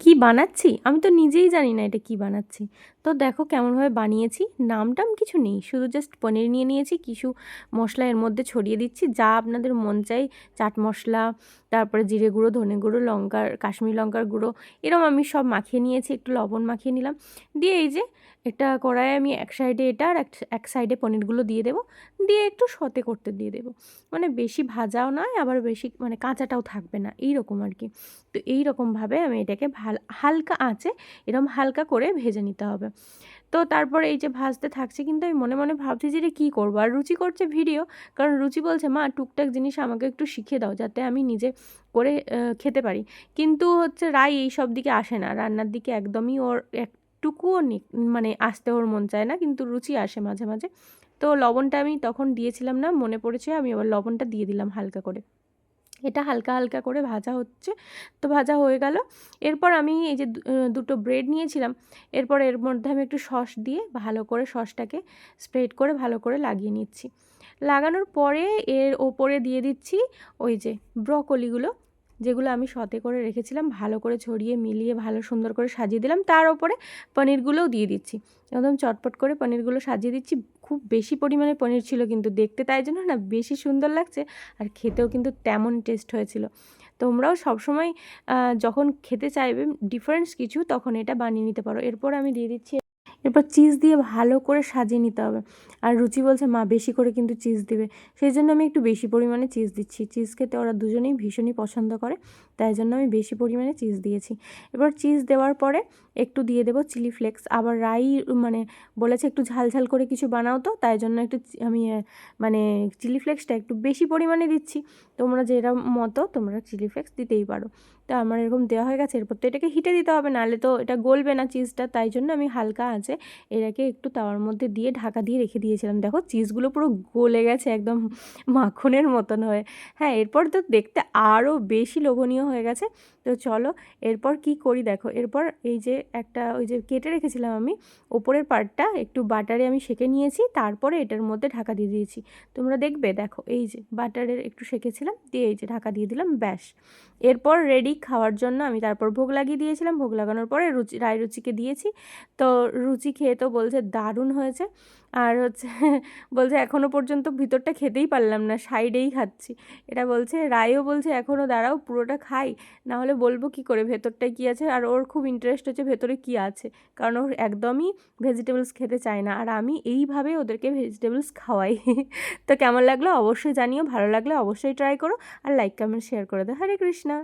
কি বানাচ্ছি আমি তো নিজেই জানি না এটা কি বানাচ্ছি। তো দেখো কেমনভাবে বানিয়েছি, নাম-টাম কিছু নেই, শুধু জাস্ট পনির নিয়ে নিয়েছি, কিছু মশলা এর মধ্যে ছড়িয়ে দিচ্ছি, যা আপনাদের মন চাই, চাট মশলা, তারপরে জিরে গুঁড়ো, ধনে গুঁড়ো, লঙ্কার কাশ্মীরি লঙ্কার গুঁড়ো, এরকম আমি সব মাখিয়ে নিয়েছি, একটু লবণ মাখিয়ে নিলাম, দিয়ে এই যে একটা কড়াইয়ে আমি এক সাইডে এটা আর এক সাইডে পনিরগুলো দিয়ে দেবো, দিয়ে একটু সতে করতে দিয়ে দেবো, মানে বেশি ভাজাও নয় আবার বেশি মানে কাঁচাটাও থাকবে না, এইরকম আর কি। তো এই রকমভাবে আমি এটাকে হালকা আঁচে এরকম হালকা করে ভেজে নিতে হবে। তো তারপরে এই যে ভাজতে থাকছে, কিন্তু আমি মনে মনে ভাবছি যে এটা কী করবো, আর রুচি করছে ভিডিও, কারণ রুচি বলছে মা টুকটাক জিনিস আমাকে একটু শিখিয়ে দাও যাতে আমি নিজে করে খেতে পারি। কিন্তু হচ্ছে রাই এই সব দিকে আসে না, রান্নার দিকে একদমই ওর একটুকুও মানে আসতে ওর মন চায় না, কিন্তু রুচি আসে মাঝে মাঝে। তো লবণটা আমি তখন দিয়েছিলাম না, মনে পড়েছে, আমি আবার লবণটা দিয়ে দিলাম হালকা করে। এটা হালকা হালকা করে ভাজা হচ্ছে, তো ভাজা হয়ে গেল। এরপর আমি এই যে দুটো ব্রেড নিয়েছিলাম, এরপর এর মধ্যে আমি একটু সস দিয়ে ভালো করে সসটাকে স্প্রেড করে ভালো করে লাগিয়ে নিচ্ছি। লাগানোর পরে এর ওপরে দিয়ে দিচ্ছি ওই যে ব্রকলিগুলো, যেগুলো আমি সতে করে রেখেছিলাম, ভালো করে ছড়িয়ে মিলিয়ে ভালো সুন্দর করে সাজিয়ে দিলাম। তার ওপরে পনিরগুলোও দিয়ে দিচ্ছি, একদম চটপট করে পনিরগুলো সাজিয়ে দিচ্ছি। খুব বেশি পরিমাণে পনির ছিল কিন্তু দেখতে তাই জন্য না বেশি সুন্দর লাগছে, আর খেতেও কিন্তু তেমন টেস্ট হয়েছিল। তোমরাও সবসময় যখন খেতে চাইবে ডিফারেন্স কিছু, তখন এটা বানিয়ে নিতে পারো। এরপর আমি দিয়ে দিচ্ছি, এরপর চিজ দিয়ে ভালো করে সাজিয়ে নিতে হবে। আর রুচি বলছে মা বেশি করে কিন্তু চিজ দিবে, সেই জন্য আমি একটু বেশি পরিমাণে চিজ দিচ্ছি। চিজ খেতে ওরা দুজনেই ভীষণই পছন্দ করে, তাই জন্য আমি বেশি পরিমাণে চিজ দিয়েছি। এবার চিজ দেওয়ার পরে একটু দিয়ে দেবো চিলি ফ্লেক্স। আবার রাই মানে বলেছে একটু ঝাল ঝাল করে কিছু বানাও, তো তাই জন্য একটু আমি মানে চিলি ফ্লেক্সটা একটু বেশি পরিমাণে দিচ্ছি। তোমরা যেরকম মতো তোমরা চিলি ফ্লেক্স দিতেই পারো। তো আমার এরকম দেওয়া হয়ে গেছে, এরপর তো এটাকে হিটে দিতে হবে, নাহলে তো এটা গলবে না চিজটা, তাই জন্য আমি হালকা আছে এটাকে একটু তাওয়ার মধ্যে দিয়ে ঢাকা দিয়ে রেখে দিয়েছিলাম। দেখো চিজগুলো পুরো গলে গেছে একদম মাখনের মতন হয়ে। হ্যাঁ, এরপর তো দেখতে আরও বেশি লোভনীয় হয়ে গেছে। তো চলো এরপর কি করি দেখো। এরপর এই যে একটা ওই যে কেটে রেখেছিলাম আমি ওপরের পার্টটা, একটু বাটারে আমি সেঁকে নিয়েছি, তারপরে এটার মধ্যে ঢাকা দিয়ে দিয়েছি। তোমরা দেখবে, দেখো এই যে বাটারের একটু সেঁকেছিলাম, দিয়ে এই যে ঢাকা দিয়ে দিলাম, ব্যাস। এরপর রেডি খাওয়ার জন্য আমি তারপর ভোগ লাগিয়ে দিয়েছিলাম। ভোগ লাগানোর পরে রায় রুচিকে দিয়েছি। তো রুচি খেয়ে তো বলছে দারুণ হয়েছে, আর হচ্ছে বলছে এখনও পর্যন্ত ভিতরটা খেতেই পারলাম না, সাইডেই খাচ্ছি। এটা বলছে, রায়ও বলছে এখনও দাঁড়াও পুরোটা খাই, নাহলে বলবো কি করে ভেতরটায় কী আছে। আর ওর খুব ইন্টারেস্ট হচ্ছে ভেতরে কী আছে, কারণ ওর একদমই ভেজিটেবলস খেতে চায় না, আর আমি এইভাবে ওদেরকে ভেজিটেবলস খাওয়াই। তো কেমন লাগলো অবশ্যই জানিও, ভালো লাগলে অবশ্যই ট্রাই করো, আর লাইক কমেন্ট শেয়ার করে দাও। হরে কৃষ্ণা।